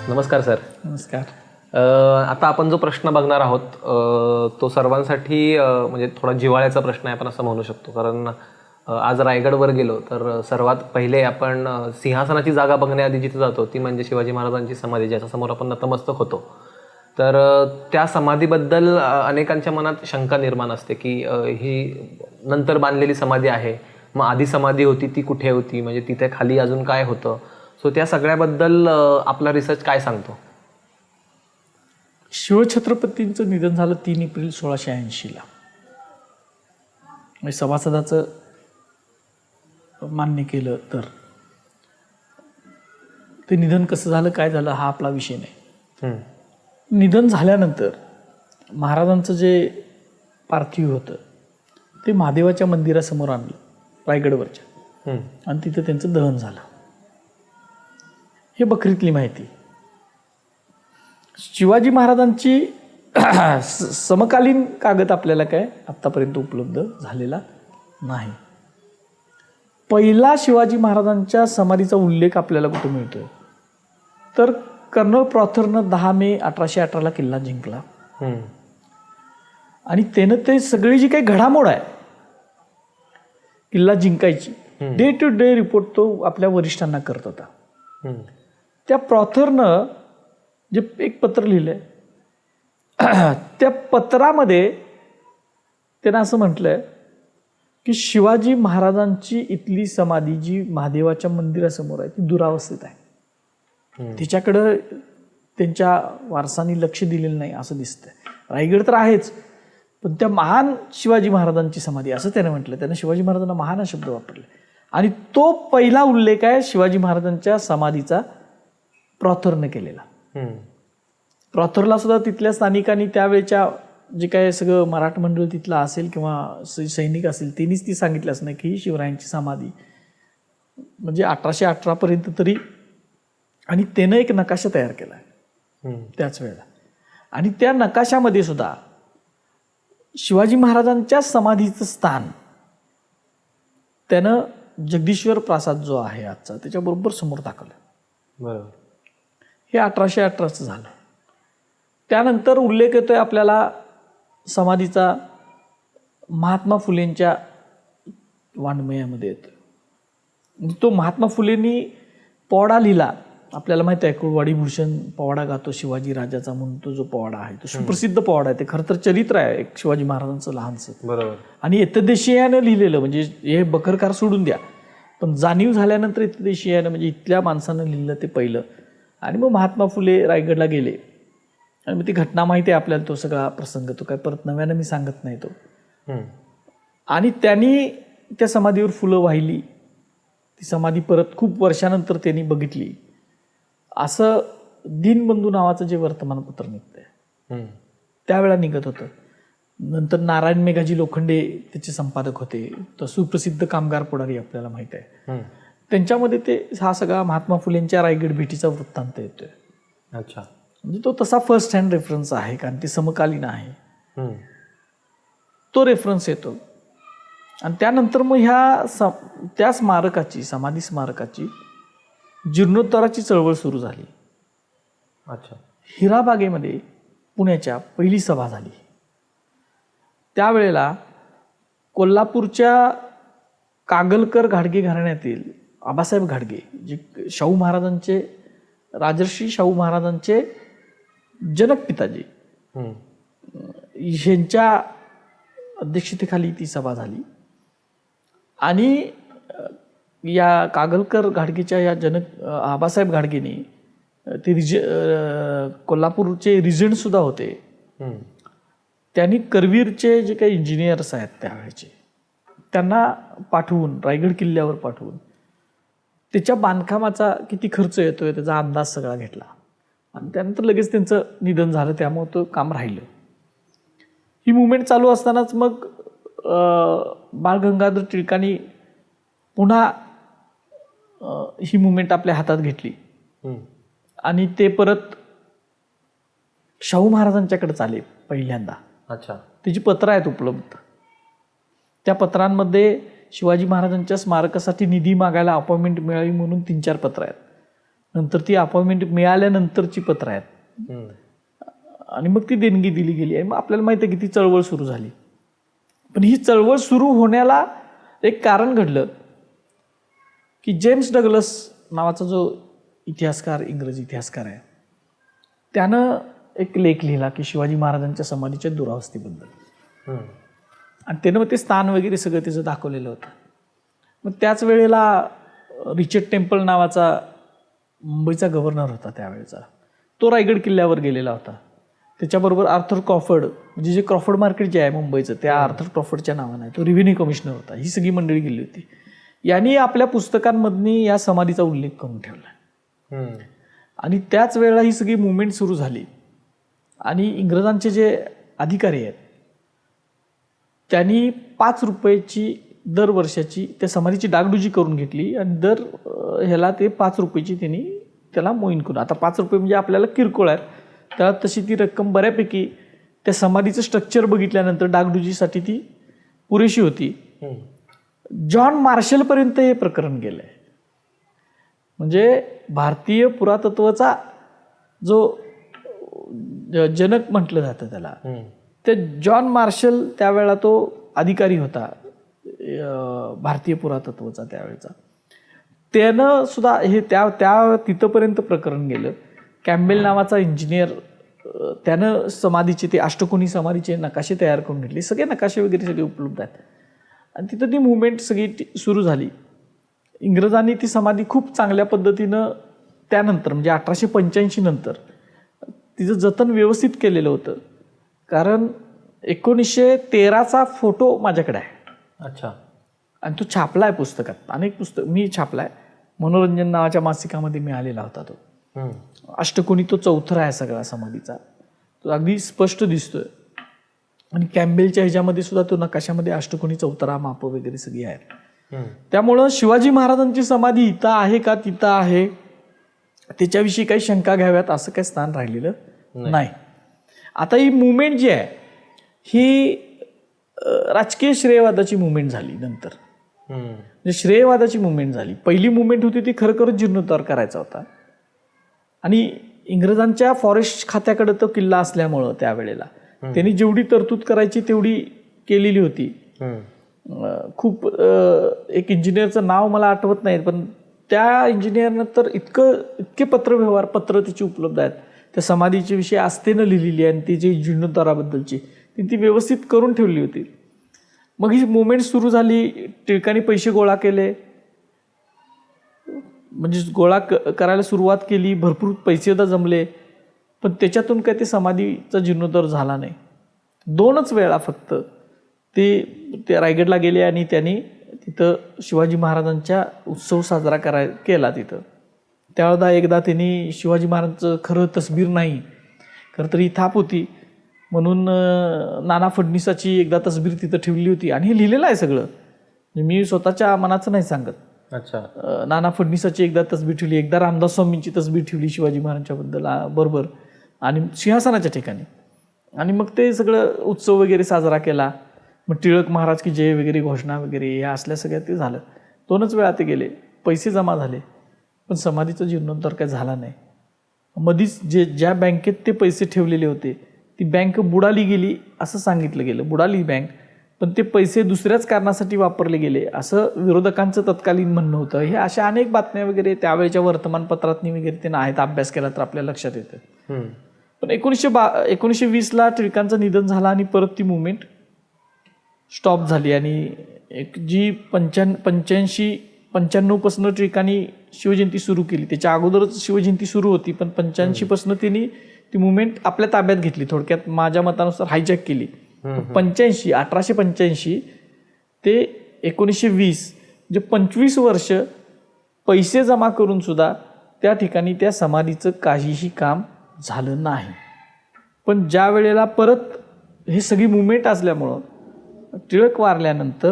नमस्कार सर. नमस्कार. आता आपण जो प्रश्न बघणार आहोत तो सर्वांसाठी म्हणजे थोडा जिव्हाळ्याचा प्रश्न आहे आपण असं म्हणू शकतो. कारण आज रायगडवर गेलो तर सर्वात पहिले आपण सिंहासनाची जागा बघण्याआधी जिथे जातो ती म्हणजे शिवाजी महाराजांची समाधी, ज्याच्यासमोर आपण नतमस्तक होतो. तर त्या समाधीबद्दल अनेकांच्या मनात शंका निर्माण असते की ही नंतर बांधलेली समाधी आहे, मग आधी समाधी होती ती कुठे होती, म्हणजे तिथे खाली अजून काय होतं. सो त्या सगळ्याबद्दल आपला रिसर्च काय सांगतो? शिवछत्रपतींचं निधन झालं 3 एप्रिल 1680ला. म्हणजे सभासदाचं मान्य केलं तर ते निधन कसं झालं, काय झालं हा आपला विषय नाही. निधन झाल्यानंतर महाराजांचं जे पार्थिव होतं ते महादेवाच्या मंदिरासमोर आणलं रायगडवरच्या, आणि तिथं त्यांचं दहन झालं. हे बखरीतली माहिती. शिवाजी महाराजांची समकालीन कागद आपल्याला काय आत्तापर्यंत उपलब्ध झालेला नाही. पहिला शिवाजी महाराजांच्या समाधीचा उल्लेख आपल्याला कुठे मिळतोय तर कर्नल प्रॉथरनं 10 मे 1818ला किल्ला जिंकला, आणि त्यानं ते सगळी जी काही घडामोड आहे किल्ला जिंकायची, डे टू डे रिपोर्ट तो आपल्या वरिष्ठांना करत होता. त्या प्रॉथरनं जे एक पत्र लिहिलंय त्या पत्रामध्ये त्यानं असं म्हटलंय की शिवाजी महाराजांची इथली समाधी जी महादेवाच्या मंदिरासमोर आहे ती दुरावस्थेत आहे. तिच्याकडं त्यांच्या वारसांनी लक्ष दिलेलं नाही असं दिसतंय. रायगड तर आहेच, पण त्या महान शिवाजी महाराजांची समाधी असं त्यानं म्हटलं. त्यानं शिवाजी महाराजांना महान हा शब्द वापरले, आणि तो पहिला उल्लेख आहे शिवाजी महाराजांच्या समाधीचा प्रॉथरने केलेला. प्रॉथरला सुद्धा तिथल्या स्थानिकांनी त्यावेळेच्या जे काय सगळं मराठ मंडळ तिथलं असेल किंवा सैनिक असेल त्यांनीच ती सांगितलंच नाही की ही शिवरायांची समाधी म्हणजे 1818 पर्यंत तरी. आणि त्यानं एक नकाशा तयार केला आहे त्याच वेळेला, आणि त्या नकाशामध्ये सुद्धा शिवाजी महाराजांच्या समाधीचं स्थान त्यानं जगदीश्वर प्रासाद जो आहे आजचा त्याच्याबरोबर समोर टाकलं. बरोबर. हे 1818चं झालं. त्यानंतर उल्लेख येतोय आपल्याला समाधीचा महात्मा फुलेंच्या वाङ्मयामध्ये येतोय. तो महात्मा फुलेंनी पोवाडा लिहिला. आपल्याला माहिती आहे कुळवाडी भूषण पोवाडा गातो शिवाजी राजाचा म्हणून तो जो पोवाडा आहे तो सुप्रसिद्ध पोवाडा आहे. ते खरं तर चरित्र आहे एक शिवाजी महाराजांचं लहानसं. बरोबर. आणि एतदेशीयानं लिहिलेलं, म्हणजे हे बखरकार सोडून द्या, पण जाणीव झाल्यानंतर एतदेशीयानं म्हणजे इथल्या माणसानं लिहिलं ते पहिलं. आणि मग महात्मा फुले रायगडला गेले, आणि मग ती घटना माहिती आहे आपल्याला, तो सगळा प्रसंग तो काय परत नव्यानं मी सांगत नाही तो. आणि त्यांनी त्या समाधीवर फुलं वाहिली. ती समाधी परत खूप वर्षानंतर त्यांनी बघितली. असं दीनबंधू नावाचं जे वर्तमानपत्र निघतंय त्यावेळा निघत होतं. नंतर नारायण मेघाजी लोखंडे त्याचे संपादक होते. तर सुप्रसिद्ध कामगार पुढारी आपल्याला माहित आहे. त्यांच्यामध्ये ते हा सगळा महात्मा फुलेंच्या रायगड भेटीचा वृत्तांत येतोय. अच्छा. म्हणजे तो तसा फर्स्ट हँड रेफरन्स आहे, कारण ते समकालीन आहे. तो रेफरन्स येतो. आणि त्यानंतर मग त्या स्मारकाची, समाधी स्मारकाची जीर्णोद्धाराची चळवळ सुरू झाली. अच्छा. हिराबागेमध्ये पुण्याच्या पहिली सभा झाली. त्यावेळेला कोल्हापूरच्या कागलकर घाडगे घराण्यातील आबासाहेब घाडगे, जे शाहू महाराजांचे, राजर्षी शाहू महाराजांचे जनक पिताजी, ह्यांच्या अध्यक्षतेखाली ती सभा झाली. आणि या कागलकर घाडगेच्या या आबासाहेब घाडगेने ते कोल्हापूरचे रिजंटसुद्धा होते. त्यांनी करवीरचे जे काही इंजिनियर्स आहेत त्यावेळेचे त्यांना पाठवून, रायगड किल्ल्यावर पाठवून त्याच्या बांधकामाचा किती खर्च येतोय त्याचा अंदाज सगळा घेतला. आणि त्यानंतर लगेच त्यांचं निधन झालं, त्यामुळे तो काम राहिलं. ही मुवमेंट चालू असतानाच मग बाळ गंगाधर टिळकांनी पुन्हा ही मुवमेंट आपल्या हातात घेतली, आणि ते परत शाहू महाराजांच्याकडे आले पहिल्यांदा. अच्छा. त्याची पत्र आहेत उपलब्ध. त्या पत्रांमध्ये शिवाजी महाराजांच्या स्मारकासाठी निधी मागायला अपॉइंटमेंट मिळावी म्हणून 3-4 पत्र आहेत. नंतर ती अपॉइंटमेंट मिळाल्यानंतरची पत्र आहेत आणि मग ती देणगी दिली गेली आहे. मग आपल्याला माहिती आहे की ती चळवळ सुरू झाली. पण ही चळवळ सुरू होण्याला एक कारण घडलं की जेम्स डग्लस नावाचा जो इतिहासकार, इंग्रजी इतिहासकार आहे, त्यानं एक लेख लिहिला की शिवाजी महाराजांच्या समाधीच्या दुरावस्थेबद्दल. आणि त्यानं मग ते स्थान वगैरे सगळं त्याचं दाखवलेलं होतं. मग त्याच वेळेला रिचर्ड टेम्पल नावाचा मुंबईचा गव्हर्नर होता त्यावेळेचा, तो रायगड किल्ल्यावर गेलेला होता. त्याच्याबरोबर आर्थर क्रॉफर्ड, म्हणजे जे क्रॉफर्ड मार्केट जे आहे मुंबईचं, त्या आर्थर क्रॉफर्डच्या नावानं तो रेव्हेन्यू कमिशनर होता. ही सगळी मंडळी गेली होती. यांनी आपल्या पुस्तकांमधनी या समाधीचा उल्लेख करून ठेवला. आणि त्याच वेळेला ही सगळी मुवमेंट सुरू झाली आणि इंग्रजांचे जे अधिकारी आहेत त्यांनी 5 रुपयाची दर वर्षाची त्या समाधीची डागडुजी करून घेतली आणि दर ह्याला ते 5 रुपयाची त्यांनी त्याला मोहीन करून, आता 5 रुपये म्हणजे आपल्याला किरकोळ आहेत, त्याला तशी ती रक्कम बऱ्यापैकी त्या समाधीचं स्ट्रक्चर बघितल्यानंतर डागडुजीसाठी ती पुरेशी होती. जॉन मार्शलपर्यंत हे प्रकरण गेलं आहे. म्हणजे भारतीय पुरातत्वाचा जो जनक म्हटलं जातं त्याला, ते जॉन मार्शल त्यावेळेला तो अधिकारी होता भारतीय पुरातत्वाचा त्यावेळेचा. त्यानं सुद्धा हे त्या तिथंपर्यंत प्रकरण गेलं. कॅम्बेल नावाचा इंजिनियर, त्यानं समाधीचे ते अष्टकोनी समाधीचे नकाशे तयार करून घेतले. सगळे नकाशे वगैरे सगळे उपलब्ध आहेत. आणि तिथं ती मुवमेंट सगळी सुरू झाली. इंग्रजांनी ती समाधी खूप चांगल्या पद्धतीनं त्यानंतर म्हणजे 1885 नंतर तिचं जतन व्यवस्थित केलेलं होतं. कारण 1913चा फोटो माझ्याकडे आहे. अच्छा. आणि तो छापला आहे पुस्तकात. अनेक पुस्तक मी छापला आहे. मनोरंजन नावाच्या मासिकामध्ये मिळालेला होता तो. अष्टकोनी तो चौथरा आहे सगळा समाधीचा, तो अगदी स्पष्ट दिसतोय. आणि कॅम्बेलच्या ह्याच्यामध्ये सुद्धा तो नकाशामध्ये अष्टकोनी चौथरा माप वगैरे सगळी आहेत. त्यामुळं शिवाजी महाराजांची समाधी इथं आहे का तिथं आहे त्याच्याविषयी काही शंका घ्याव्यात असं काही स्थान राहिलेलं नाही. आता ही मुवमेंट जी आहे ही राजकीय श्रेयवादाची मुवमेंट झाली नंतर. म्हणजे श्रेयवादाची मुवमेंट झाली. पहिली मुवमेंट होती ती खरोखरच जीर्णोद्धार करायचा होता. आणि इंग्रजांच्या फॉरेस्ट खात्याकडे तो किल्ला असल्यामुळं त्यावेळेला त्यांनी जेवढी तरतूद करायची तेवढी केलेली होती. खूप एक इंजिनियरचं नाव मला आठवत नाही, पण त्या इंजिनियरनं तर इतके पत्रव्यवहार पत्र तिची उपलब्ध आहेत त्या समाधीच्या विषयी आस्थेनं लिहिलेली आहे. आणि ती जी जीर्णोद्धाराबद्दलची ती व्यवस्थित करून ठेवली होती. मग ही मुवमेंट सुरू झाली. टिळकांनी पैसे गोळा केले, म्हणजे गोळा करायला सुरुवात केली. भरपूर पैसे सुद्धा जमले, पण त्याच्यातून काय ते समाधीचा जीर्णोद्धार झाला नाही. 2च वेळा फक्त ते रायगडला गेले आणि त्यांनी तिथं शिवाजी महाराजांचा उत्सव साजरा केला तिथं. त्यावेळेला एकदा त्यांनी शिवाजी महाराजांचं खरं तसबीर नाही, खरं तर ही थाप होती म्हणून नाना फडणीसाची एकदा तसबीर तिथं ठेवली होती. आणि हे लिहिलेलं आहे सगळं, मी स्वतःच्या मनाचं नाही सांगत. अच्छा. नाना फडणीसाची एकदा तसबीर ठेवली, एकदा रामदास स्वामींची तसबीर ठेवली शिवाजी महाराजांच्याबद्दल बरोबर आणि सिंहासनाच्या ठिकाणी. आणि मग ते सगळं उत्सव वगैरे साजरा केला. मग टिळक महाराज की जय वगैरे घोषणा वगैरे या असल्या सगळ्या ते झालं. 2च वेळा ते गेले, पैसे जमा झाले, पण समाधीचा जीर्णोद्धार काय झाला नाही. मधीच ज्या बँकेत ते पैसे ठेवलेले होते ती बँक बुडाली गेली असं सांगितलं गेलं, बुडाली बँक, पण ते पैसे दुसऱ्याच कारणासाठी वापरले गेले असं विरोधकांचं तत्कालीन म्हणणं होतं. हे अशा अनेक बातम्या वगैरे त्यावेळेच्या वर्तमानपत्रातनी वगैरे ते आहेत, अभ्यास केला तर आपल्या लक्षात येतं. पण 1920ला टिळकांचं निधन झालं आणि परत ती मुवमेंट स्टॉप झाली. आणि एक जी 95 टिळकांनी शिवजयंती सुरू केली, त्याच्या अगोदरच शिवजयंती सुरू होती, पण 85 त्यांनी ती मुवमेंट आपल्या ताब्यात घेतली. थोडक्यात माझ्या मतानुसार हायजॅक केली. 1885 ते 1920 म्हणजे 25 वर्ष पैसे जमा करून सुद्धा त्या ठिकाणी त्या समाधीचं काहीही काम झालं नाही. पण ज्या वेळेला परत हे सगळी मुवमेंट असल्यामुळं टिळक वारल्यानंतर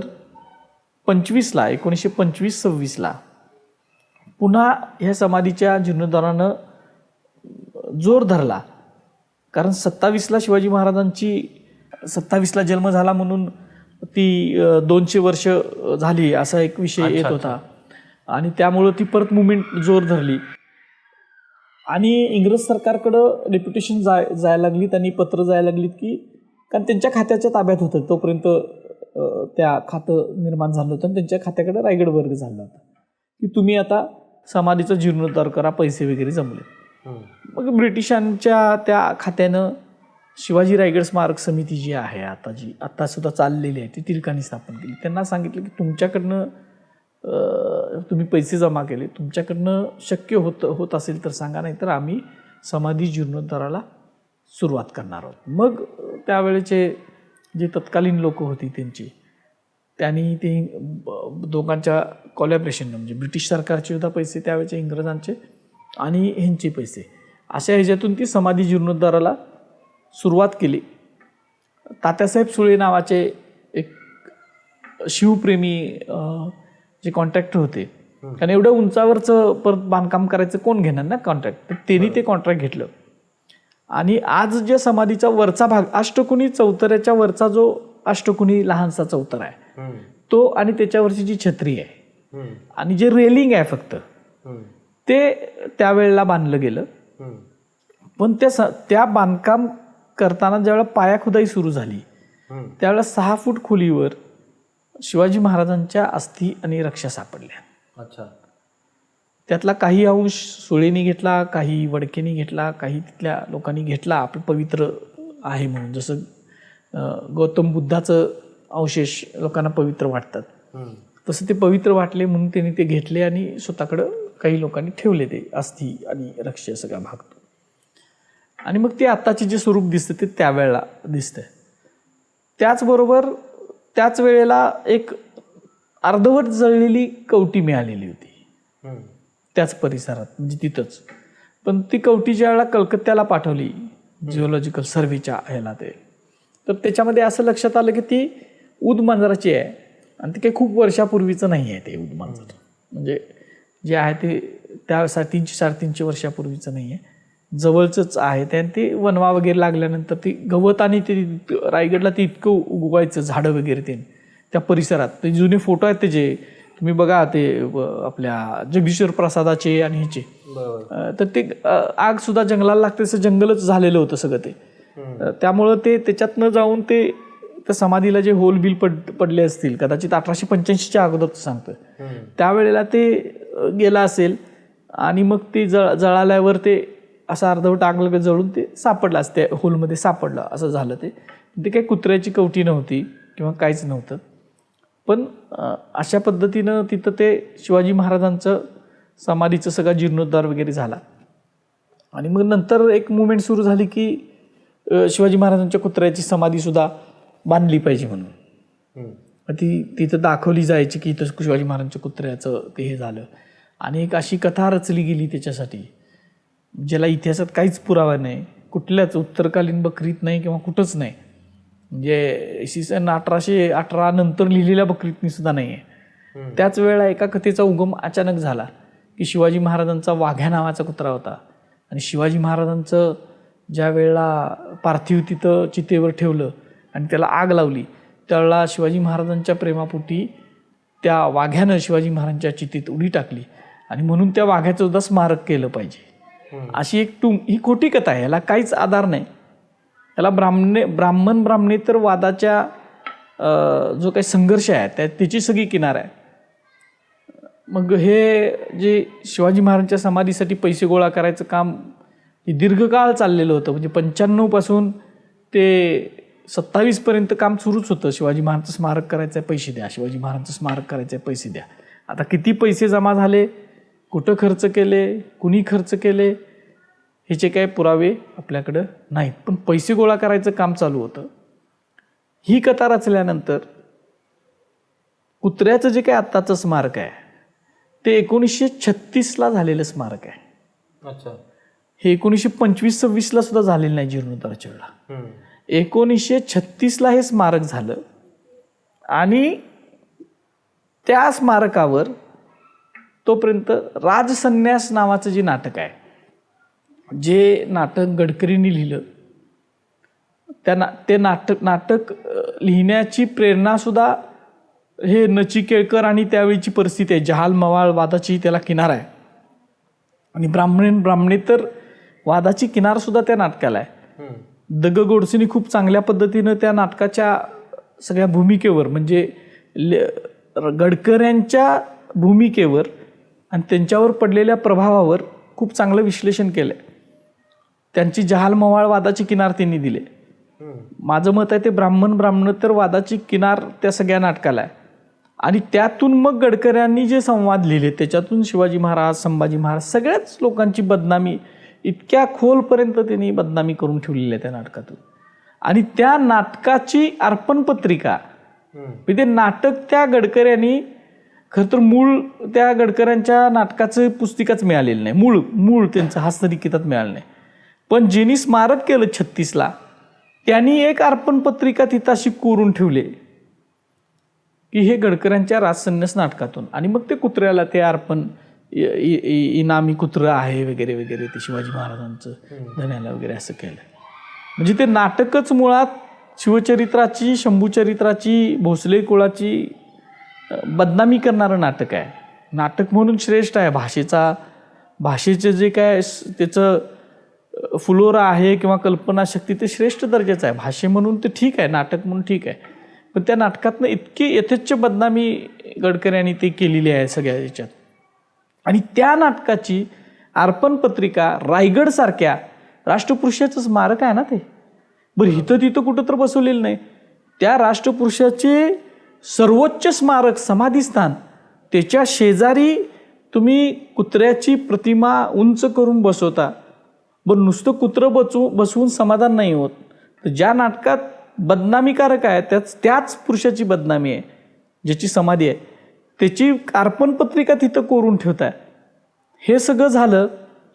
1925-26 पुन्हा ह्या समाधीच्या जीर्णोद्धारानं जोर धरला. कारण 27 शिवाजी महाराजांची 27 जन्म झाला म्हणून ती 200 वर्ष झाली असा एक विषय येत होता. आणि त्यामुळं ती परत मुवमेंट जोर धरली. आणि इंग्रज सरकारकडं डेप्युटेशन जायला लागलीत आणि पत्र जायला लागलीत की कारण त्यांच्या खात्याच्या ताब्यात होतं तोपर्यंत त्या खातं निर्माण झालं होतं आणि त्यांच्या खात्याकडे रायगड वर्ग झाला होता की तुम्ही आता समाधीचा जीर्णोद्धार करा, पैसे वगैरे जमले. मग ब्रिटिशांच्या त्या खात्यानं शिवाजी रायगड स्मारक समिती जी आहे आता सुद्धा चाललेली आहे ती टिळकांनी स्थापन केली. त्यांना सांगितलं की तुमच्याकडनं तुम्ही पैसे जमा केले, तुमच्याकडनं शक्य होत असेल तर सांगा, नाही तर आम्ही समाधी जीर्णोद्धाराला सुरुवात करणार आहोत. मग त्यावेळेचे जे तत्कालीन लोक होती त्यांनी ते दोघांच्या कोलॅबरेशननं म्हणजे ब्रिटिश सरकारचे सुद्धा पैसे त्यावेळेचे इंग्रजांचे आणि ह्यांचे पैसे अशा ह्याच्यातून ती समाधी जीर्णोद्धाराला सुरुवात केली. तात्यासाहेब सुळे नावाचे एक शिवप्रेमी जे कॉन्ट्रॅक्टर होते, कारण एवढ्या उंचावरचं परत बांधकाम करायचं कोण घेणार ना कॉन्ट्रॅक्ट, तर त्यांनी ते कॉन्ट्रॅक्ट घेतलं. आणि आज ज्या समाधीचा वरचा भाग अष्टकोनी चौतऱ्याच्या वरचा जो अष्टकोनी लहानसा चौतरा आहे तो आणि त्याच्यावरची जी छत्री आहे आणि जे रेलिंग आहे फक्त ते त्यावेळेला बांधलं गेलं. पण त्या बांधकाम करताना ज्यावेळेला पायाखुदाई सुरू झाली त्यावेळेला 6 फूट खोलीवर शिवाजी महाराजांच्या अस्थी आणि रक्षा सापडल्या. अच्छा. त्यातला काही अंश सुळेनी घेतला, काही वडकेनी घेतला, काही तिथल्या लोकांनी घेतला आपलं पवित्र आहे म्हणून. जसं गौतम बुद्धाचं अवशेष लोकांना पवित्र वाटतात तसं ते पवित्र वाटले म्हणून त्यांनी ते घेतले आणि स्वतःकडं काही लोकांनी ठेवले ते अस्थी आणि रक्षा सगळा भाग. आणि मग ते आत्ताचे जे स्वरूप दिसतं ते त्यावेळेला दिसतं. त्याचबरोबर त्याच वेळेला एक अर्धवट जळलेली कवटी मिळालेली होती त्याच परिसरात म्हणजे तिथंच. पण ती कवटी ज्या वेळेला कलकत्त्याला पाठवली जिओलॉजिकल सर्व्हेच्या ह्याला तर त्याच्यामध्ये असं लक्षात आलं की ती उद मांजराची आहे आणि ते काही खूप वर्षापूर्वीचं नाही आहे ते उद मांजर. म्हणजे जे आहे ते त्या 300-350 वर्षापूर्वीचं नाही आहे, जवळचंच आहे. त्याने ते वनवा वगैरे लागल्यानंतर ती गवत आणि ते रायगडला ते इतकं उगवायचं झाडं वगैरे त्या परिसरात. ते जुने फोटो आहेत त्याचे तुम्ही बघा, ते आपल्या जगदीश्वर प्रसादाचे आणि ह्याचे, तर ते आग सुद्धा जंगलाला लागते तसं जंगलच झालेलं होतं सगळं ते. त्यामुळं ते त्याच्यातनं जाऊन ते त्या समाधीला जे होल बिल पडले असतील कदाचित 1885च्या अगोदर सांगतोय त्यावेळेला ते गेला असेल आणि मग ते जळाल्यावर ते असं अर्धवट आग लगेच जळून ते सापडलं असं त्या होलमध्ये सापडलं असं झालं. ते काही कुत्र्याची कवटी नव्हती किंवा काहीच नव्हतं. पण अशा पद्धतीनं तिथं ते शिवाजी महाराजांचं समाधीचं सगळा जीर्णोद्धार वगैरे झाला. आणि मग नंतर एक मुवमेंट सुरू झाली की शिवाजी महाराजांच्या कुत्र्याची समाधीसुद्धा बांधली पाहिजे म्हणून. ती तिथं दाखवली जायची की इथं शिवाजी महाराजांच्या कुत्र्याचं ते हे झालं. आणि एक अशी कथा रचली गेली त्याच्यासाठी ज्याला इतिहासात काहीच पुरावा नाही, कुठल्याच उत्तरकालीन बकरीत नाही किंवा कुठंच नाही. म्हणजे इसवी सन 1818 नंतर लिहिलेल्या बकरीतनी सुद्धा नाही आहे. त्याच वेळेला एका कथेचा उगम अचानक झाला की शिवाजी महाराजांचा वाघ्या नावाचा कुत्रा होता आणि शिवाजी महाराजांचं ज्या वेळेला पार्थिव तिथं चितेवर ठेवलं आणि त्याला आग लावली त्यावेळेला शिवाजी महाराजांच्या प्रेमापोटी त्या वाघ्यानं शिवाजी महाराजांच्या चितेत उडी टाकली आणि म्हणून त्या वाघ्याचं सुद्धा स्मारक केलं पाहिजे. अशी एक ही खोटी कथा आहे, याला काहीच आधार नाही. याला ब्राह्मण ब्राह्मणेतर वादाच्या जो काही संघर्ष आहे त्याची सगळी किनार आहे. मग हे जे शिवाजी महाराजांच्या समाधीसाठी पैसे गोळा करायचं काम हे दीर्घकाळ चाललेलं होतं. म्हणजे 95 पासून ते 27 पर्यंत काम सुरूच होतं. शिवाजी महाराजांचं स्मारक करायचं आहे, पैसे द्या, शिवाजी महाराजांचं स्मारक करायचं आहे, पैसे द्या. आता किती पैसे जमा झाले, कुठं खर्च केले, कुणी खर्च केले ह्याचे काही पुरावे आपल्याकडं नाहीत. पण पैसे गोळा करायचं काम चालू होतं. ही कथा रचल्यानंतर कुत्र्याचं जे काही आत्ताचं स्मारक आहे ते 1936ला झालेलं स्मारक आहे. अच्छा. हे 1925-26ला सुद्धा झालेलं नाही जीर्णोद्धाराच्या वेळेला. 1936ला हे स्मारक झालं आणि त्या स्मारकावर तोपर्यंत राजसन्यास नावाचं जे नाटक आहे, जे नाटक गडकरींनी लिहिलं, ते नाटक लिहिण्याची प्रेरणासुद्धा हे नचिकेळकर आणि त्यावेळीची परिस्थिती आहे, जहाल मवाळ वादाची त्याला किनारा आहे. आणि ब्राह्मणे तर वादाची किनार सुद्धा त्या नाटकाला आहे. द ग गोडसेनी खूप चांगल्या पद्धतीनं त्या नाटकाच्या सगळ्या भूमिकेवर म्हणजे गडकऱ्यांच्या भूमिकेवर आणि त्यांच्यावर पडलेल्या प्रभावावर खूप चांगलं विश्लेषण केलं. त्यांची जहाल मवाळ वादाची किनार त्यांनी दिले. माझं मत आहे ते ब्राह्मण तर वादाची किनार त्या सगळ्या नाटकाला आहे. आणि त्यातून मग गडकऱ्यांनी जे संवाद लिहिले त्याच्यातून शिवाजी महाराज, संभाजी महाराज सगळ्याच लोकांची बदनामी इतक्या खोलपर्यंत त्यांनी बदनामी करून ठेवलेली आहे त्या नाटकातून. आणि त्या नाटकाची अर्पण पत्रिका म्हणजे नाटक त्या गडकऱ्यांनी खरं तर मूळ त्या गडकऱ्यांच्या नाटकाचं पुस्तिकाच मिळालेलं नाही. मूळ त्यांचं हस्तलिखितात मिळालं नाही. पण ज्यांनी स्मारक केलं 36ला त्यांनी एक अर्पण पत्रिका तिथं अशी कोरून ठेवले की हे गडकऱ्यांच्या राजसन्यास नाटकातून. आणि मग ते कुत्र्याला ते अर्पण इनामी कुत्रं आहे वगैरे वगैरे ते शिवाजी महाराजांचं धन्याला वगैरे असं केलं. म्हणजे ते नाटकच मुळात शिवचरित्राची, शंभूचरित्राची, भोसले कुळाची बदनामी करणारं नाटक आहे. नाटक म्हणून श्रेष्ठ आहे. भाषेचं जे काय त्याचं फुलोरा आहे किंवा कल्पनाशक्ती ते श्रेष्ठ दर्जाचं आहे. भाषे म्हणून ते ठीक आहे, नाटक म्हणून ठीक आहे. पण त्या नाटकातनं इतकी यथेच्छ बदनामी गडकऱ्यांनी ते केलेली आहे सगळ्या ह्याच्यात. आणि त्या नाटकाची अर्पण पत्रिका रायगडसारख्या राष्ट्रपुरुषाचं स्मारक आहे ना ते. बरं इथं तिथं कुठं तर बसवलेलं नाही. त्या राष्ट्रपुरुषाचे सर्वोच्च स्मारक समाधीस्थान त्याच्या शेजारी तुम्ही कुत्र्याची प्रतिमा उंच करून बसवता. बरं नुसतं कुत्रं बसवून समाधान नाही होत. तर ज्या नाटकात बदनामीकारक आहे त्याच पुरुषाची बदनामी आहे ज्याची समाधी आहे त्याची अर्पण पत्रिका तिथं कोरून ठेवताय. हे सगळं झालं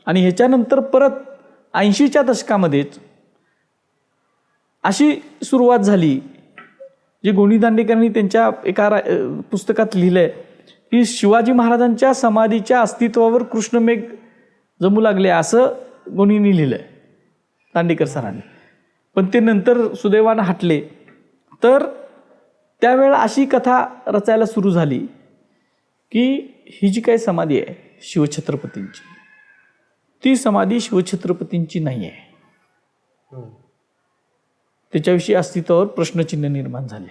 आणि ह्याच्यानंतर परत 80च्या दशकामध्येच अशी सुरुवात झाली जे गोनी दांडेकरांनी त्यांच्या एका पुस्तकात लिहिलं आहे की शिवाजी महाराजांच्या समाधीच्या अस्तित्वावर कृष्णमेघ जमू लागले असं गोनींनी लिहिलं आहे दांडेकर सरांनी. पण ते नंतर सुदैवानं हटले. तर त्यावेळेला अशी कथा रचायला सुरू झाली की ही जी काही समाधी आहे शिवछत्रपतींची ती समाधी शिवछत्रपतींची नाही आहे. त्याच्याविषयी अस्तित्वावर प्रश्नचिन्ह निर्माण झाले.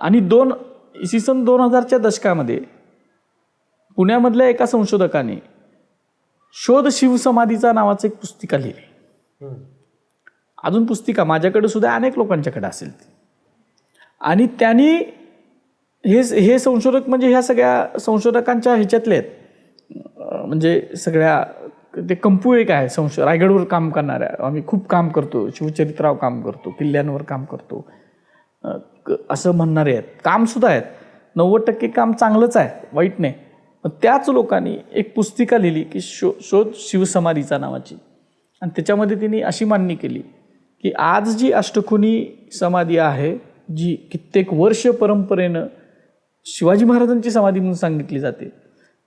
आणि 2000च्या दशकामध्ये पुण्यामधल्या एका संशोधकाने शोध शिवसमाधीचा नावाचं एक पुस्तिका लिहिली. अजून पुस्तिका माझ्याकडे सुद्धा अनेक लोकांच्याकडे असेल. आणि त्यांनी हे संशोधक म्हणजे ह्या सगळ्या संशोधकांच्या ह्याच्यातले आहेत. म्हणजे सगळ्या ते कंपू एक आहे रायगडवर काम करणाऱ्या. आम्ही खूप काम करतो, शिवचरित्रावर काम करतो, किल्ल्यांवर काम करतो असं म्हणणारे आहेत. कामसुद्धा आहेत, 90% काम चांगलंच आहे, वाईट नाही. पण त्याच लोकांनी एक पुस्तिका लिहिली की शोध शिवसमाधीचा नावाची. आणि त्याच्यामध्ये त्यांनी अशी मांडणी केली की आज जी अष्टकोनी समाधी आहे जी कित्येक वर्ष परंपरेनं शिवाजी महाराजांची समाधी म्हणून सांगितली जाते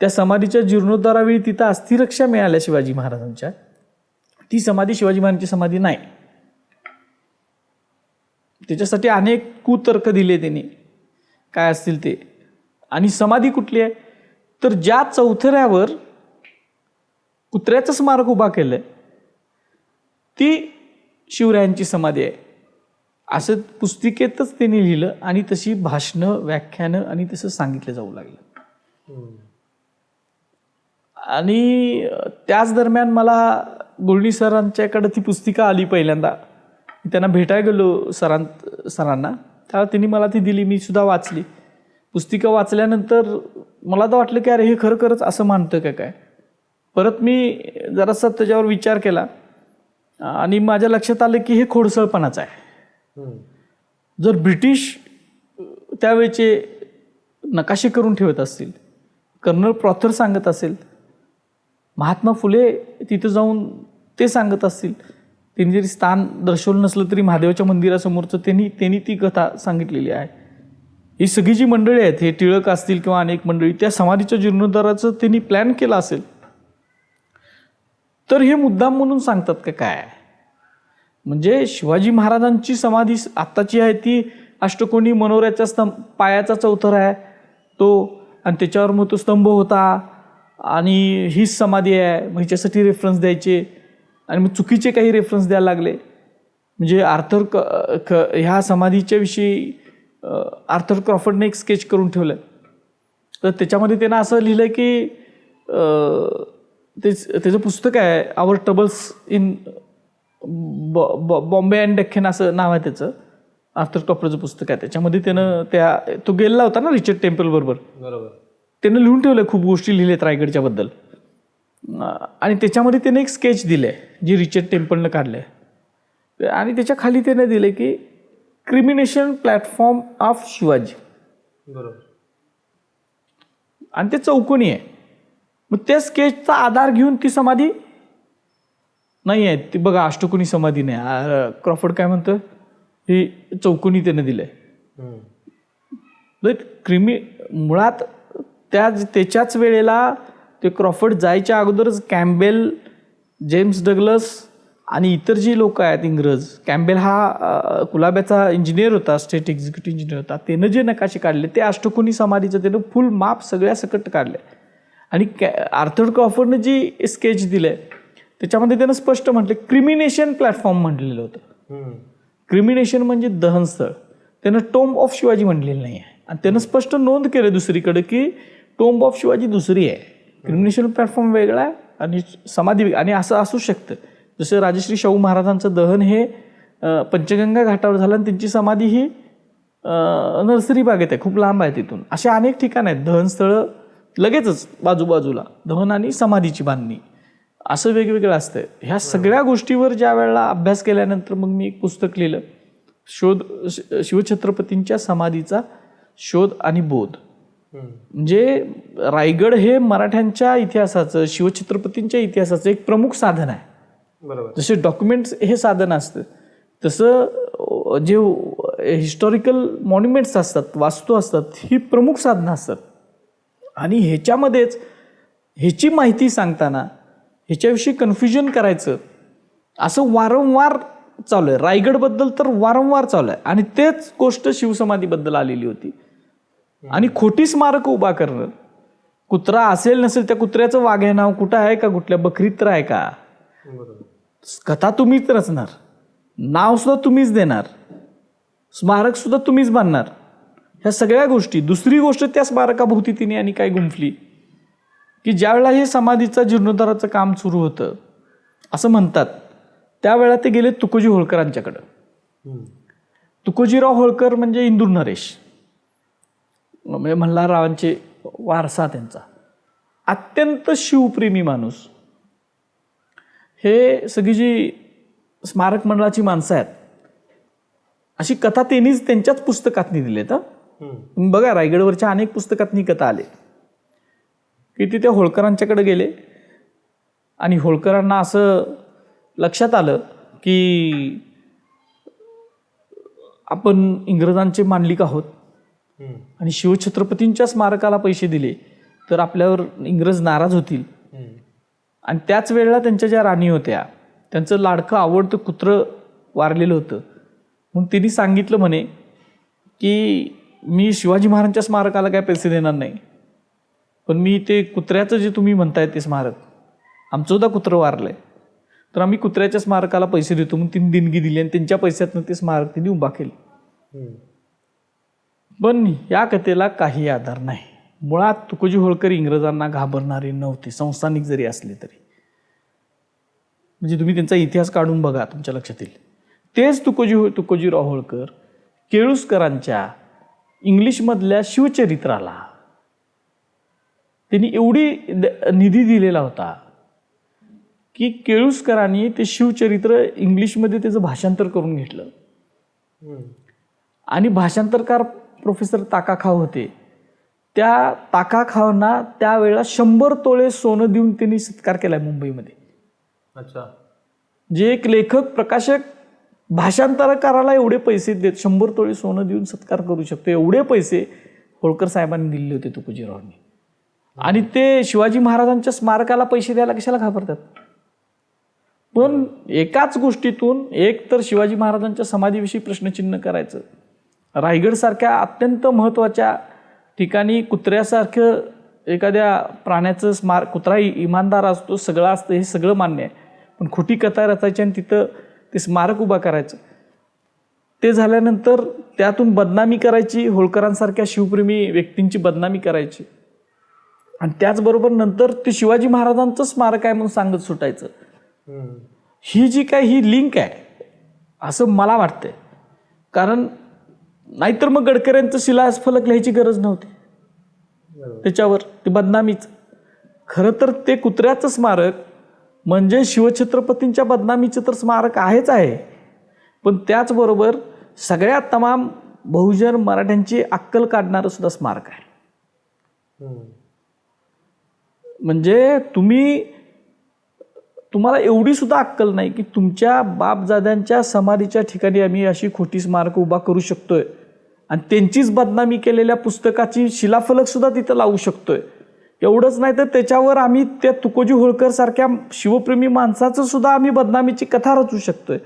त्या समाधीच्या जीर्णोद्धारावेळी तिथं अस्थिरक्षा मिळाल्या शिवाजी महाराजांच्या. ती समाधी शिवाजी महाराजांची समाधी नाही. त्याच्यासाठी अनेक कुतर्क दिले त्यांनी काय असतील ते. आणि समाधी कुठली आहे तर ज्या चौथऱ्यावर कुत्र्याचं स्मारक उभा केलंय ती शिवरायांची समाधी आहे असं पुस्तिकेतच त्यांनी लिहिलं. आणि तशी भाषणं, व्याख्यानं आणि तसं सांगितलं जाऊ लागलं. आणि त्याच दरम्यान मला गोल्डी सरांच्याकडे ती पुस्तिका आली पहिल्यांदा. मी त्यांना भेटायला गेलो सरांना. त्यावेळेला त्यांनी मला ती दिली, मी सुद्धा वाचली. पुस्तिका वाचल्यानंतर मला तर वाटलं की अरे हे खरंच असं मानतं का काय. परत मी जरासा त्याच्यावर विचार केला आणि माझ्या लक्षात आलं की हे खोडसळपणाच आहे. जर ब्रिटिश त्यावेळेचे नकाशे करून ठेवत असतील, कर्नल प्रॉथर सांगत असेल, महात्मा फुले तिथं जाऊन ते सांगत असतील, त्यांनी जरी स्थान दर्शवलं नसलं तरी महादेवाच्या मंदिरासमोरचं त्यांनी ती कथा सांगितलेली आहे. ही सगळी जी मंडळी आहेत, हे टिळक असतील किंवा अनेक मंडळी, त्या समाधीच्या जीर्णोद्धाराचं त्यांनी प्लॅन केला असेल तर हे मुद्दाम म्हणून सांगतात का काय. म्हणजे शिवाजी महाराजांची समाधी आत्ताची आहे ती अष्टकोनी मनोऱ्याच्या पायाचा चौथरा आहे तो, आणि त्याच्यावर मग तो स्तंभ होता आणि हीच समाधी आहे, मग ह्याच्यासाठी रेफरन्स द्यायचे आणि मग चुकीचे काही रेफरन्स द्यायला लागले. म्हणजे ह्या समाधीच्या विषयी आर्थर क्रॉफर्डने एक स्केच करून ठेवलं. तर त्याच्यामध्ये त्यानं असं लिहिलं की त्याचं पुस्तक आहे our troubles in Bombay and Deccan असं नाव आहे त्याचं. आर्थर क्रॉफर्डचं पुस्तक आहे. त्याच्यामध्ये त्यानं तो गेलेला होता ना रिचर्ड टेम्पल बरोबर. त्यानं लिहून ठेवलं, खूप गोष्टी लिहिल्यात रायगडच्या बद्दल. आणि त्याच्यामध्ये त्याने एक स्केच दिलं आहे जे रिचर्ड टेम्पलनं काढलं आहे. आणि त्याच्या खाली त्याने दिले की क्रिमिनेशन प्लॅटफॉर्म ऑफ शिवाजी. बरोबर. आणि ते चौकोनी आहे. मग त्या स्केचचा आधार घेऊन ती समाधी नाही आहे. ती बघा अष्टकोनी समाधी नाही. क्रॉफर्ड काय म्हणतं, ही चौकोनी त्यानं दिलंय. मुळात त्याच्याच वेळेला ते क्रॉफर्ड जायच्या अगोदरच कॅम्बेल, जेम्स डग्लस आणि इतर जी लोक आहेत इंग्रज. कॅम्बेल हा कुलाब्याचा इंजिनियर होता, स्टेट एक्झिक्युटिव्ह इंजिनियर होता. त्यानं जे नकाशे काढले ते अष्टकोनी समाधीचं त्यानं फुल माप सगळ्या सकट काढले. आणि आर्थर क्रॉफर्डनं जी स्केच दिलंय त्याच्यामध्ये त्यानं स्पष्ट म्हटलं क्रिमिनेशन प्लॅटफॉर्म म्हटलेलं होतं. क्रिमिनेशन म्हणजे दहनस्थळ. त्यानं टोम्ब ऑफ शिवाजी म्हटलेलं नाही आहे. आणि त्यानं स्पष्ट नोंद केलं दुसरीकडे की टोम्ब ऑफ शिवाजी दुसरी आहे, क्रिमिनेशन प्लॅटफॉर्म वेगळा आहे आणि समाधी. आणि असं असू शकतं जसं राजश्री शाहू महाराजांचं दहन हे पंचगंगा घाटावर झालं आणि त्यांची समाधी ही नर्सरी बागेत आहे, खूप लांब आहे तिथून. अशा अनेक ठिकाणं आहेत दहनस्थळं लगेचच बाजूबाजूला, दहन आणि समाधीची बांधणी असं वेगवेगळं असतं. ह्या सगळ्या गोष्टीवर ज्या वेळेला अभ्यास केल्यानंतर मग मी एक पुस्तक लिहिलं, शिवछत्रपतींच्या समाधीचा शोध आणि बोध. म्हणजे रायगड हे मराठ्यांच्या इतिहासाचं, शिवछत्रपतींच्या इतिहासाचं एक प्रमुख साधन आहे. बरोबर. जसे डॉक्युमेंट्स हे साधन असतं तसं जे हिस्टॉरिकल मॉन्युमेंट्स असतात, वास्तू असतात, ही प्रमुख साधनं असतात. आणि ह्याच्यामध्येच ह्याची माहिती सांगताना ह्याच्याविषयी कन्फ्युजन करायचं असं वारंवार चालू आहे. रायगडबद्दल तर वारंवार चालू आहे. आणि तेच गोष्ट शिवसमाधीबद्दल आलेली होती. आणि खोटी स्मारकं उभा करणं, कुत्रा असेल नसेल, त्या कुत्र्याचं वाघ्या नाव कुठं आहे का, कुठल्या बकरीत तर आहे का, कथा तुम्हीच रचणार, नाव सुद्धा तुम्हीच देणार, स्मारक सुद्धा तुम्हीच बांधणार, ह्या सगळ्या गोष्टी. दुसरी गोष्ट त्या स्मारकाभोवती तिने आणि काय गुंफली की ज्यावेळेला हे समाधीचं जीर्णोद्धाराचं काम सुरू होतं असं म्हणतात, त्यावेळेला ते गेले तुकोजी होळकरांच्याकडं. तुकोजीराव होळकर म्हणजे इंदूर नरेश, म्हणजे मल्हाररावांचे वारसा त्यांचा. अत्यंत शिवप्रेमी माणूस. हे सगळी जी स्मारक मंडळाची माणसं आहेत अशी कथा त्यांनीच त्यांच्याच पुस्तकातनी दिलेत. बघा रायगडवरच्या अनेक पुस्तकातनी कथा आले की ते त्या होळकरांच्याकडे गेले आणि होळकरांना असं लक्षात आलं की आपण इंग्रजांचे मांडलिक आहोत आणि शिवछत्रपतींच्या स्मारकाला पैसे दिले तर आपल्यावर इंग्रज नाराज होतील. आणि त्याच वेळेला त्यांच्या ज्या राणी होत्या त्यांचं लाडकं आवडतं कुत्रं वारलेलं होतं. म्हणून त्यांनी सांगितलं म्हणे की मी शिवाजी महाराजांच्या स्मारकाला काय पैसे देणार नाही, पण मी ते कुत्र्याचं जे तुम्ही म्हणताय ते स्मारक, आमचं सुद्धा कुत्रं वारलंय तर आम्ही कुत्र्याच्या स्मारकाला पैसे देतो. म्हणून तिने देणगी दिली आणि त्यांच्या पैशातनं ते स्मारक त्यांनी उभा केलं. पण या कथेला काही आधार नाही. मुळात तुकोजी होळकर इंग्रजांना घाबरणारे नव्हते, संस्थानिक जरी असले तरी. म्हणजे तुम्ही त्यांचा इतिहास काढून बघा, तुमच्या लक्षात येईल. तेच तुकोजीराव होळकर केळुसकरांच्या इंग्लिशमधल्या शिवचरित्राला त्यांनी एवढी निधी दिलेला होता की केळुसकरांनी ते शिवचरित्र इंग्लिशमध्ये त्याचं भाषांतर करून घेतलं. आणि भाषांतरकार प्रोफेसर ताकाखाव होते. त्या ताकाखावना त्यावेळेला 100 तोळे सोनं देऊन त्यांनी सत्कार केलाय मुंबईमध्ये. अच्छा. जे एक लेखक प्रकाशक भाषांतरकाराला एवढे पैसे देत 100 तोळे सोनं देऊन सत्कार करू शकतो, एवढे पैसे होळकर साहेबांनी दिले होते तुकोजीरावांनी. आणि ते शिवाजी महाराजांच्या स्मारकाला पैसे द्यायला कशाला घाबरतात. पण एकाच गोष्टीतून एक तर शिवाजी महाराजांच्या समाधीविषयी प्रश्नचिन्ह करायचं, रायगडसारख्या अत्यंत महत्त्वाच्या ठिकाणी कुत्र्यासारखं एखाद्या प्राण्याचं कुत्रा इमानदार असतो, सगळं असतं, हे सगळं मान्य आहे. पण खोटी कथा रचायची आणि तिथं ते स्मारक उभा करायचं, ते झाल्यानंतर त्यातून बदनामी करायची, होळकरांसारख्या शिवप्रेमी व्यक्तींची बदनामी करायची, आणि त्याचबरोबर नंतर ते शिवाजी महाराजांचं स्मारक आहे म्हणून सांगत सुटायचं. ही जी काय ही लिंक आहे असं मला वाटतंय. कारण नाहीतर मग गडकऱ्यांचं शिलाफलक लिहायची गरज नव्हती त्याच्यावर, ते बदनामीच. खरं तर ते कुत्र्याचं स्मारक म्हणजे शिवछत्रपतींच्या बदनामीचं तर स्मारक आहेच आहे, पण त्याचबरोबर सगळ्या तमाम बहुजन मराठ्यांची अक्कल काढणारं सुद्धा स्मारक आहे. म्हणजे तुम्हाला एवढी सुद्धा अक्कल नाही की तुमच्या बापजाद्यांच्या समाधीच्या ठिकाणी आम्ही अशी खोटी स्मारक उभा करू शकतोय आणि त्यांचीच बदनामी केलेल्या पुस्तकाची शिलाफलक सुद्धा तिथं लावू शकतोय. एवढंच नाही तर त्याच्यावर आम्ही त्या तुकोजी होळकर सारख्या शिवप्रेमी माणसाचं सुद्धा आम्ही बदनामीची कथा रचू शकतोय.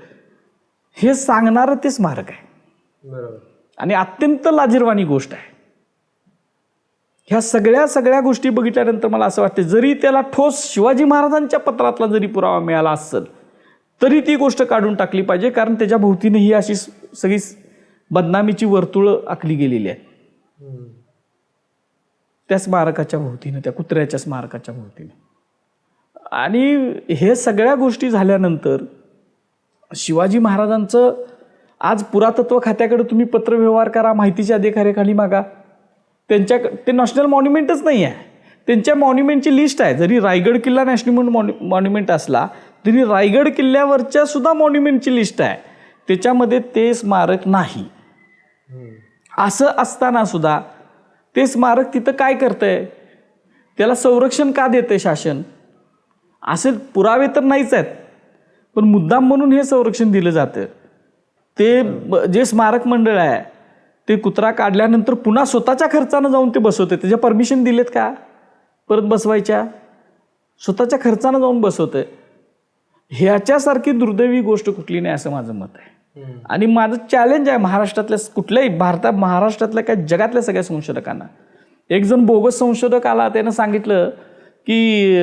हे सांगणारं ते स्मारक आहे आणि अत्यंत लाजिरवाणी गोष्ट आहे. ह्या सगळ्या गोष्टी बघितल्यानंतर मला असं वाटतं, जरी त्याला ठोस शिवाजी महाराजांच्या पत्रातला जरी पुरावा मिळाला असेल तरी ती गोष्ट काढून टाकली पाहिजे, कारण त्याच्या भोवतीने ही अशी सगळी बदनामीची वर्तुळं आखली गेलेली आहेत त्या स्मारकाच्या भोवतीनं, त्या कुत्र्याच्या स्मारकाच्या भोवतीने. आणि हे सगळ्या गोष्टी झाल्यानंतर शिवाजी महाराजांचं आज पुरातत्व खात्याकडे तुम्ही पत्रव्यवहार करा, माहितीच्या अधिकाऱ्याखाली मागा, ते नॅशनल मॉन्युमेंटच नाही आहे. त्यांच्या मॉन्युमेंटची लिस्ट आहे. जरी रायगड किल्ला नॅशनल मॉन्युमेंट असला तरी रायगड किल्ल्यावरच्या सुद्धा मॉन्युमेंटची लिस्ट आहे, त्याच्यामध्ये ते स्मारक नाही. असं असताना सुद्धा ते स्मारक तिथं काय करतंय, त्याला संरक्षण का देतंय शासन? असे पुरावे तर नाहीच आहेत, पण मुद्दाम म्हणून हे संरक्षण दिलं जातं. ते जे स्मारक मंडळ आहे ते कुत्रा काढल्यानंतर पुन्हा स्वतःच्या खर्चानं जाऊन ते बसवते. त्याच्या परमिशन दिलेत का परत बसवायच्या? स्वतःच्या खर्चानं जाऊन बसवते. ह्याच्यासारखी दुर्दैवी गोष्ट कुठली नाही असं माझं मत आहे. आणि माझं चॅलेंज आहे महाराष्ट्रातल्या कुठल्याही महाराष्ट्रातल्या काय जगातल्या सगळ्या संशोधकांना. एक जण बोगस संशोधक आला, त्यानं सांगितलं की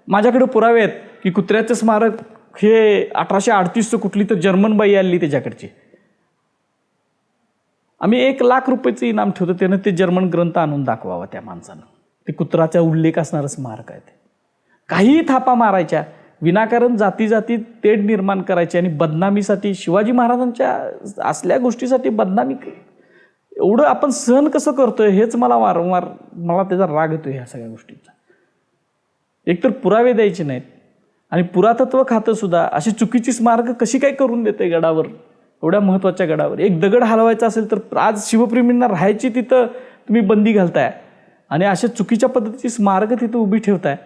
माझ्याकडे पुरावे आहेत की कुत्र्याचं स्मारक हे 1838चं कुठली तर जर्मन बाई आली त्याच्याकडची, आम्ही 1,00,000 रुपयाचं इनाम ठेवतो, त्यानं ते जर्मन ग्रंथ आणून दाखवावा त्या माणसानं. ते कुत्राचा उल्लेख असणारं स्मारक आहे. ते काहीही थापा मारायच्या, विनाकारण जाती तेढ निर्माण करायची आणि बदनामीसाठी, शिवाजी महाराजांच्या असल्या गोष्टीसाठी बदनामी एवढं आपण सहन कसं करतोय हेच मला वारंवार त्याचा राग येतो ह्या सगळ्या गोष्टींचा. एकतर पुरावे द्यायचे नाहीत आणि पुरातत्व खातं सुद्धा अशी चुकीची स्मारकं कशी काय करून देते गडावर, एवढ्या महत्त्वाच्या गडावर. एक दगड हलवायचा असेल तर आज शिवप्रेमींना राहायची तिथं तुम्ही बंदी घालताय आणि अशा चुकीच्या पद्धतीची स्मारकं तिथं उभी ठेवताय.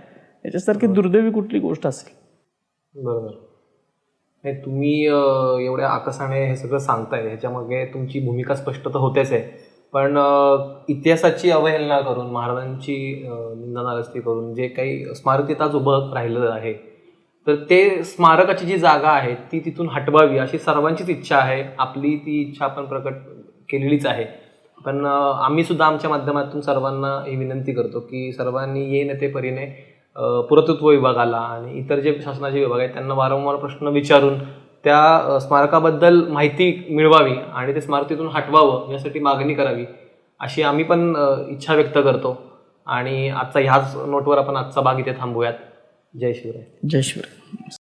याच्यासारखी दुर्दैवी कुठली गोष्ट असेल? बरोबर. नाही, तुम्ही एवढ्या आकसाने हे सगळं सांगताय, ह्याच्यामागे तुमची भूमिका स्पष्ट तर होतेच आहे, पण इतिहासाची अवहेलना करून, महाराजांची निंदा नाराजगी करून जे काही स्मारक तिथं आज उभं राहिलं आहे, तर ते स्मारकाची जी जागा आहे ती तिथून हटवावी अशी सर्वांचीच इच्छा आहे. आपली ती इच्छा आपण प्रकट केलेलीच आहे. पण आम्ही सुद्धा आमच्या माध्यमातून सर्वांना ही विनंती करतो की सर्वांनी येईन ते परीने पुरातत्व विभागाला आणि इतर जे शासनाचे विभाग आहेत त्यांना वारंवार प्रश्न विचारून त्या स्मारकाबद्दल माहिती मिळवावी आणि ते स्मारक तिथून हटवावं यासाठी मागणी करावी अशी आम्ही पण इच्छा व्यक्त करतो. आणि आजचा ह्याच नोटवर आपण आजचा भाग इथे थांबूयात. जय शिवराय. जय शिवराय.